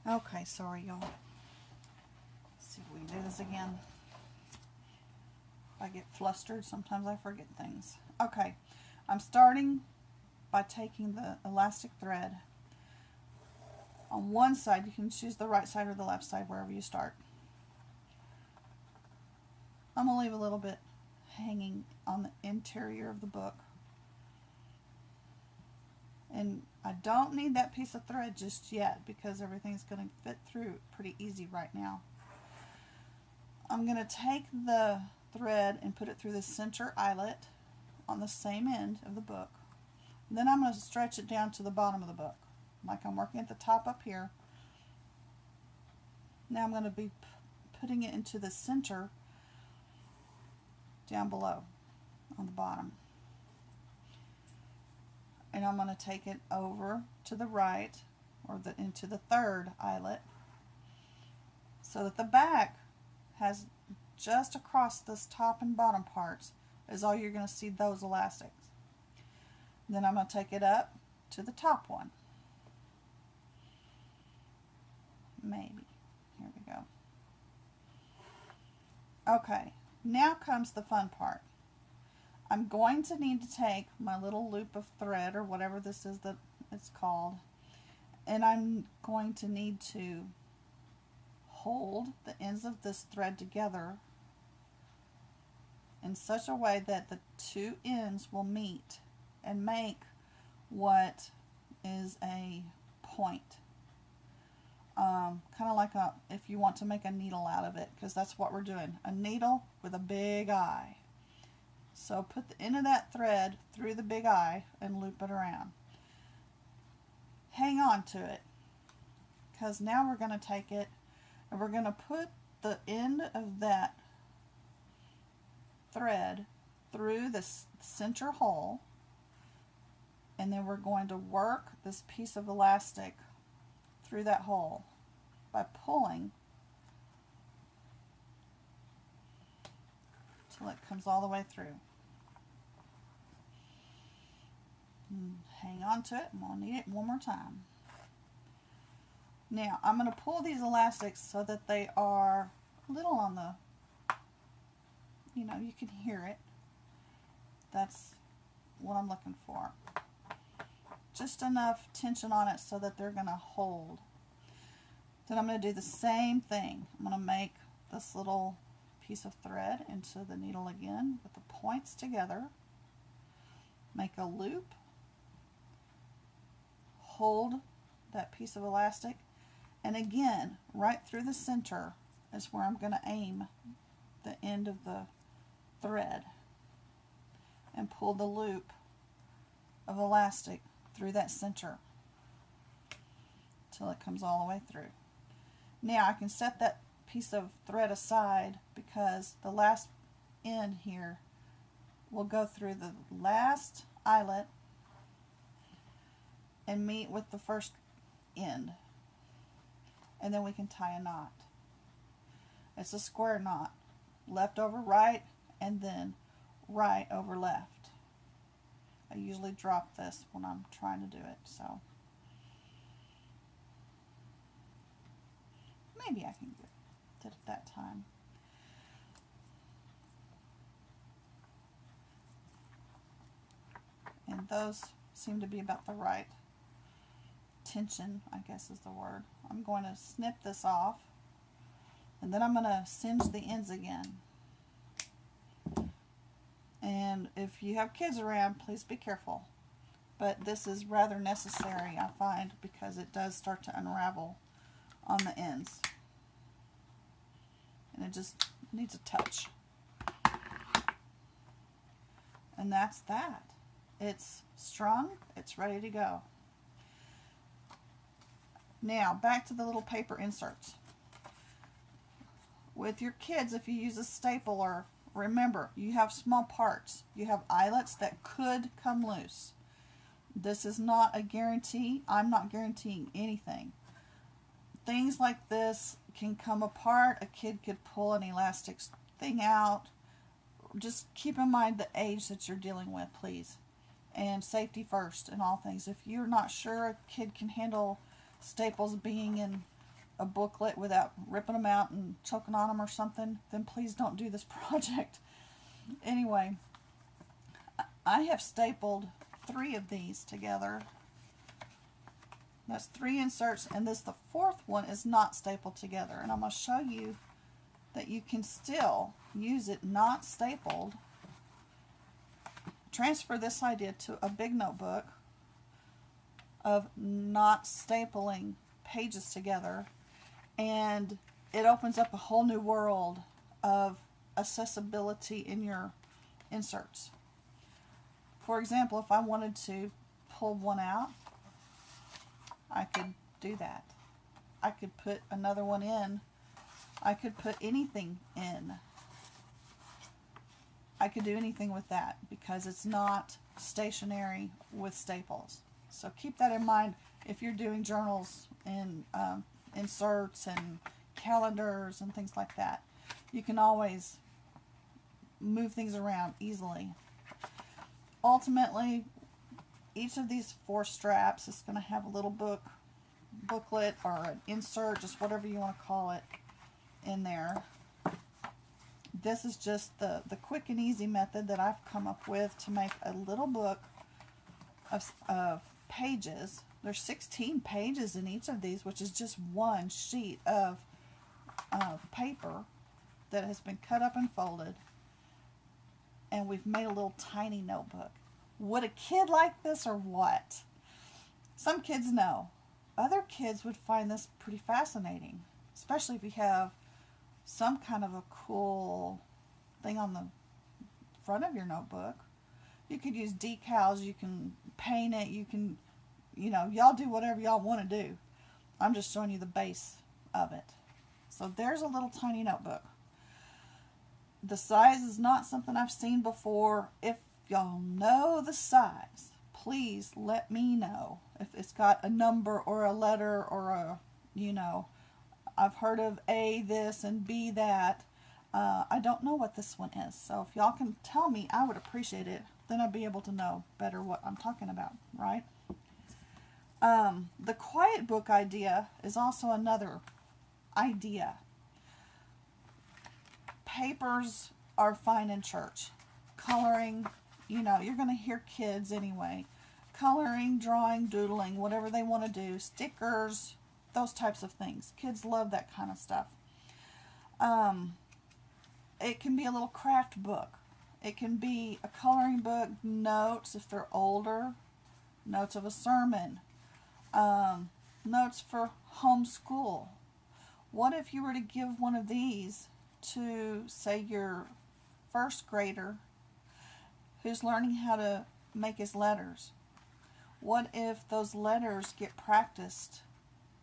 Okay, sorry y'all. Let's see if we can do this again. I get flustered. Sometimes I forget things. Okay, I'm starting by taking the elastic thread. On one side, you can choose the right side or the left side, wherever you start. I'm going to leave a little bit hanging on the interior of the book. And I don't need that piece of thread just yet because everything's going to fit through pretty easy right now. I'm going to take the thread and put it through the center eyelet on the same end of the book. Then I'm going to stretch it down to the bottom of the book, like I'm working at the top up here. Now I'm going to be putting it into the center down below on the bottom. And I'm going to take it over to the right, or into the third eyelet, so that the back has just across this top and bottom parts is all you're going to see, those elastics. Then I'm going to take it up to the top one. Maybe. Here we go. Okay, now comes the fun part. I'm going to need to take my little loop of thread, or whatever this is that it's called, and I'm going to need to hold the ends of this thread together in such a way that the two ends will meet and make what is a point. Kind of like if you want to make a needle out of it, because that's what we're doing, a needle with a big eye. So put the end of that thread through the big eye and loop it around. Hang on to it, because now we're going to take it and we're going to put the end of that thread through the center hole, and then we're going to work this piece of elastic through that hole by pulling till it comes all the way through. Hang on to it, and I'll need it one more time. Now I'm going to pull these elastics so that they are a little on the, you can hear it. That's what I'm looking for. Just enough tension on it so that they're going to hold. Then I'm going to do the same thing. I'm going to make this little piece of thread into the needle again with the points together. Make a loop. Hold that piece of elastic, and again right through the center is where I'm going to aim the end of the thread and pull the loop of elastic through that center till it comes all the way through. Now I can set that piece of thread aside because the last end here will go through the last eyelet and meet with the first end, and then we can tie a knot. It's a square knot, left over right and then right over left. I usually drop this when I'm trying to do it, so maybe I can get it at that time. And those seem to be about the right tension, I guess is the word. I'm going to snip this off, and then I'm going to singe the ends again. And if you have kids around, please be careful. But this is rather necessary, I find, because it does start to unravel on the ends. And it just needs a touch. And that's that. It's strung, it's ready to go. Now, back to the little paper inserts. With your kids, if you use a stapler, remember, you have small parts. You have eyelets that could come loose. This is not a guarantee. I'm not guaranteeing anything. Things like this can come apart. A kid could pull an elastic thing out. Just keep in mind the age that you're dealing with, please. And safety first in all things. If you're not sure a kid can handle staples being in a booklet without ripping them out and choking on them or something, then please don't do this project. Anyway, I have stapled 3 of these together. That's 3 inserts, and the 4th one is not stapled together. And I'm going to show you that you can still use it not stapled. Transfer this idea to a big notebook of not stapling pages together, and it opens up a whole new world of accessibility in your inserts. For example, if I wanted to pull one out, I could do that. I could put another one in. I could put anything in. I could do anything with that because it's not stationary with staples. So keep that in mind if you're doing journals and inserts and calendars and things like that. You can always move things around easily. Ultimately, each of these 4 straps is going to have a little booklet or an insert, just whatever you want to call it, in there. This is just the quick and easy method that I've come up with to make a little book of pages. There's 16 pages in each of these, which is just one sheet of paper that has been cut up and folded, and we've made a little tiny notebook. Would a kid like this or what? Some kids know. Other kids would find this pretty fascinating, especially if you have some kind of a cool thing on the front of your notebook. You could use decals, you can paint it, you can, y'all do whatever y'all want to do. I'm just showing you the base of it. So there's a little tiny notebook. The size is not something I've seen before. If y'all know the size, please let me know. If it's got a number or a letter or a, I've heard of A this and B that. I don't know what this one is. So if y'all can tell me, I would appreciate it. Then I'd be able to know better what I'm talking about, right? The quiet book idea is also another idea. Papers are fine in church. Coloring, you're going to hear kids anyway. Coloring, drawing, doodling, whatever they want to do. Stickers, those types of things. Kids love that kind of stuff. It can be a little craft book. It can be a coloring book, notes if they're older, notes of a sermon, notes for homeschool. What if you were to give one of these to, say, your first grader who's learning how to make his letters? What if those letters get practiced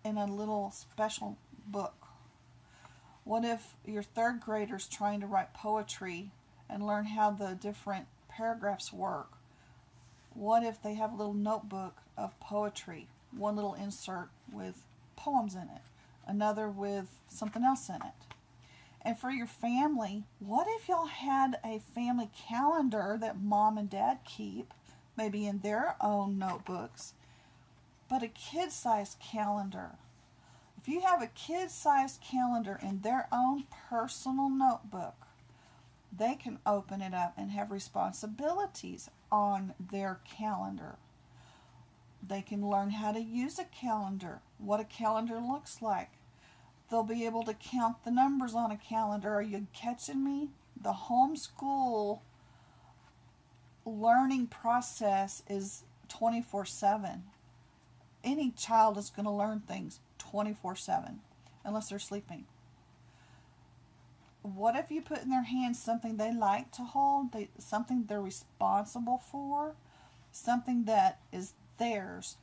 in a little special book? What if your 3rd grader's trying to write poetry and learn how the different paragraphs work? What if they have a little notebook of poetry, one little insert with poems in it, another with something else in it? And for your family, what if y'all had a family calendar that mom and dad keep, maybe in their own notebooks, but a kid-sized calendar? If you have a kid-sized calendar in their own personal notebook, they can open it up and have responsibilities on their calendar. They can learn how to use a calendar, what a calendar looks like. They'll be able to count the numbers on a calendar. Are you catching me? The homeschool learning process is 24/7. Any child is going to learn things 24/7 unless they're sleeping. What if you put in their hands something they like to hold, something they're responsible for, something that is theirs,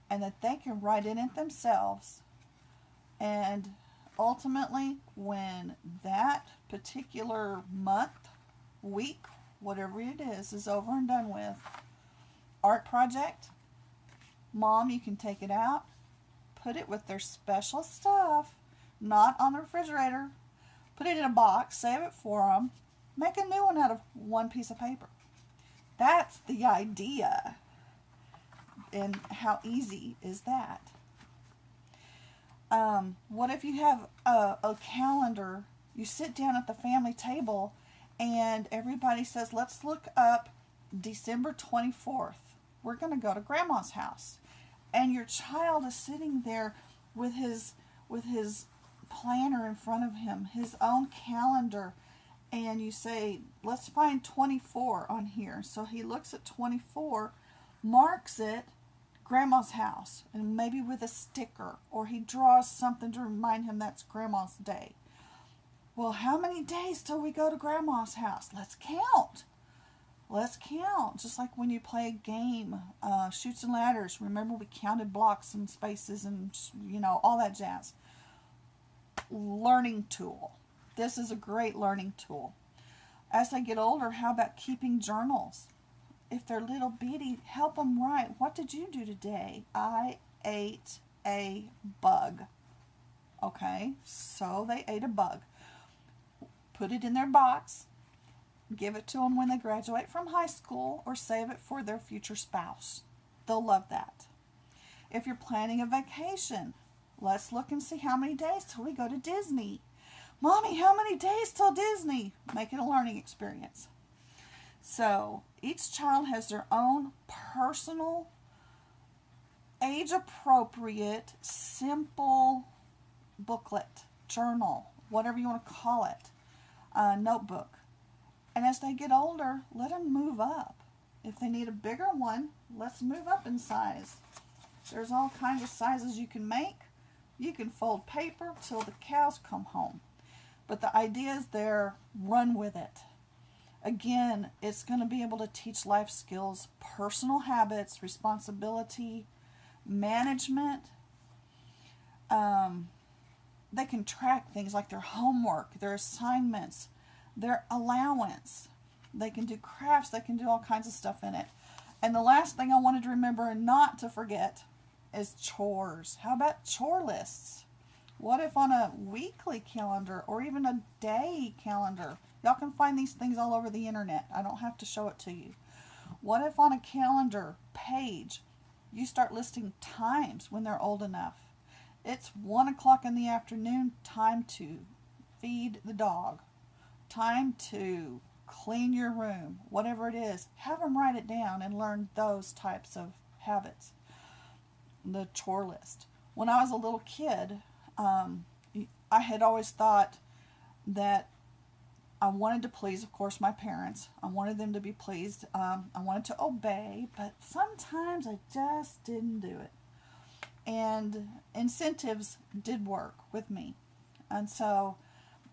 and that they can write in it themselves? And ultimately, when that particular month, week, whatever it is over and done with, art project, mom, you can take it out, put it with their special stuff, not on the refrigerator, put it in a box, save it for them, make a new one out of one piece of paper. That's the idea. And how easy is that? What if you have a calendar? You sit down at the family table and everybody says, let's look up December 24th. We're going to go to Grandma's house. And your child is sitting there with his planner in front of him, his own calendar. And you say, let's find 24 on here. So he looks at 24, marks it, Grandma's house, and maybe with a sticker, or he draws something to remind him that's Grandma's day. Well, how many days till we go to Grandma's house? Let's count. Let's count. Just like when you play a game, Chutes and Ladders. Remember, we counted blocks and spaces and, all that jazz. Learning tool. This is a great learning tool. As they get older, how about keeping journals? If they're little bitty, help them write. What did you do today? I ate a bug. Okay, so they ate a bug. Put it in their box. Give it to them when they graduate from high school, or save it for their future spouse. They'll love that. If you're planning a vacation, let's look and see how many days till we go to Disney. Mommy, how many days till Disney? Make it a learning experience. So each child has their own personal, age-appropriate, simple booklet, journal, whatever you want to call it, notebook. And as they get older, let them move up. If they need a bigger one, let's move up in size. There's all kinds of sizes you can make. You can fold paper till the cows come home. But the idea is there, run with it. Again, it's going to be able to teach life skills, personal habits, responsibility, management. They can track things like their homework, their assignments, their allowance. They can do crafts. They can do all kinds of stuff in it. And the last thing I wanted to remember and not to forget is chores. How about chore lists? What if on a weekly calendar or even a day calendar? Y'all can find these things all over the internet. I don't have to show it to you. What if on a calendar page you start listing times when they're old enough? It's 1 o'clock in the afternoon, time to feed the dog, time to clean your room, whatever it is. Have them write it down and learn those types of habits. The chore list. When I was a little kid, I had always thought that I wanted to please, of course, my parents. I wanted them to be pleased. I wanted to obey, but sometimes I just didn't do it. And incentives did work with me. And so,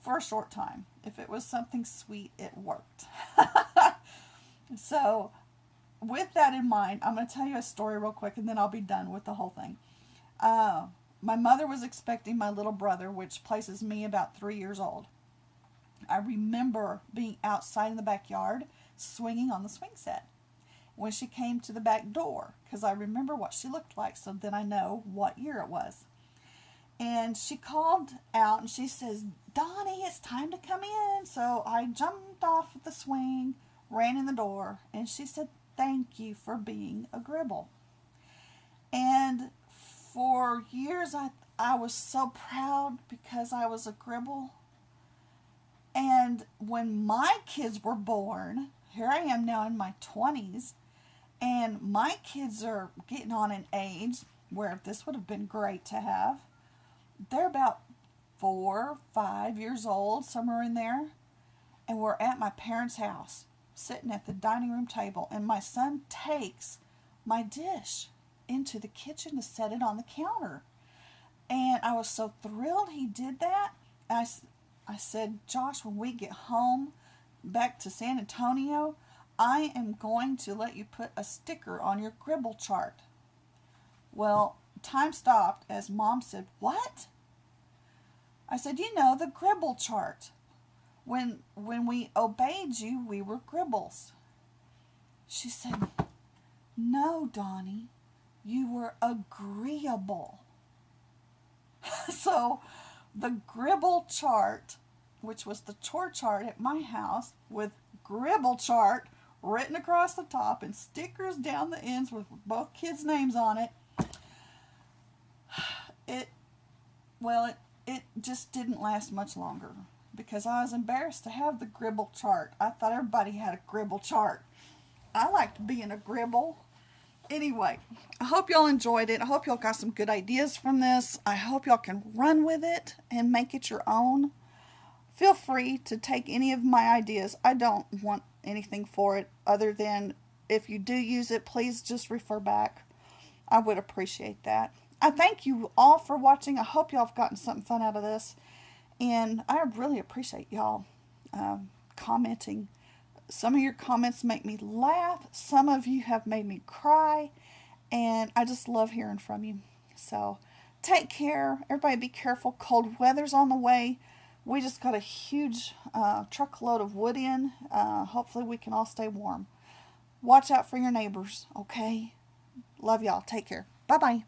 for a short time, if it was something sweet, it worked. So, with that in mind, I'm going to tell you a story real quick, and then I'll be done with the whole thing. My mother was expecting my little brother, which places me about 3 years old. I remember being outside in the backyard, swinging on the swing set when she came to the back door, because I remember what she looked like, so then I know what year it was. And she called out and she says, Donnie, it's time to come in. So I jumped off the swing, ran in the door, and she said, thank you for being a gribble. And for years I was so proud because I was a gribble. And when my kids were born, here I am now in my 20s, and my kids are getting on an age where this would have been great to have. They're about 4, 5 years old, somewhere in there. And we're at my parents' house, sitting at the dining room table, and my son takes my dish into the kitchen to set it on the counter. And I was so thrilled he did that. I said, Josh, when we get home back to San Antonio, I am going to let you put a sticker on your gribble chart. Well, time stopped as Mom said, what? I said, the gribble chart. When we obeyed you, we were gribbles. She said, no, Donnie, you were agreeable. So the gribble chart, which was the chore chart at my house, with gribble chart written across the top and stickers down the ends with both kids' names on it, Well, it just didn't last much longer because I was embarrassed to have the gribble chart. I thought everybody had a gribble chart. I liked being a gribble. Anyway, I hope y'all enjoyed it. I hope y'all got some good ideas from this. I hope y'all can run with it and make it your own. Feel free to take any of my ideas. I don't want anything for it other than if you do use it, please just refer back. I would appreciate that. I thank you all for watching. I hope y'all have gotten something fun out of this. And I really appreciate y'all commenting. Some of your comments make me laugh. Some of you have made me cry. And I just love hearing from you. So take care. Everybody be careful. Cold weather's on the way. We just got a huge truckload of wood in. Hopefully we can all stay warm. Watch out for your neighbors, okay? Love y'all. Take care. Bye-bye.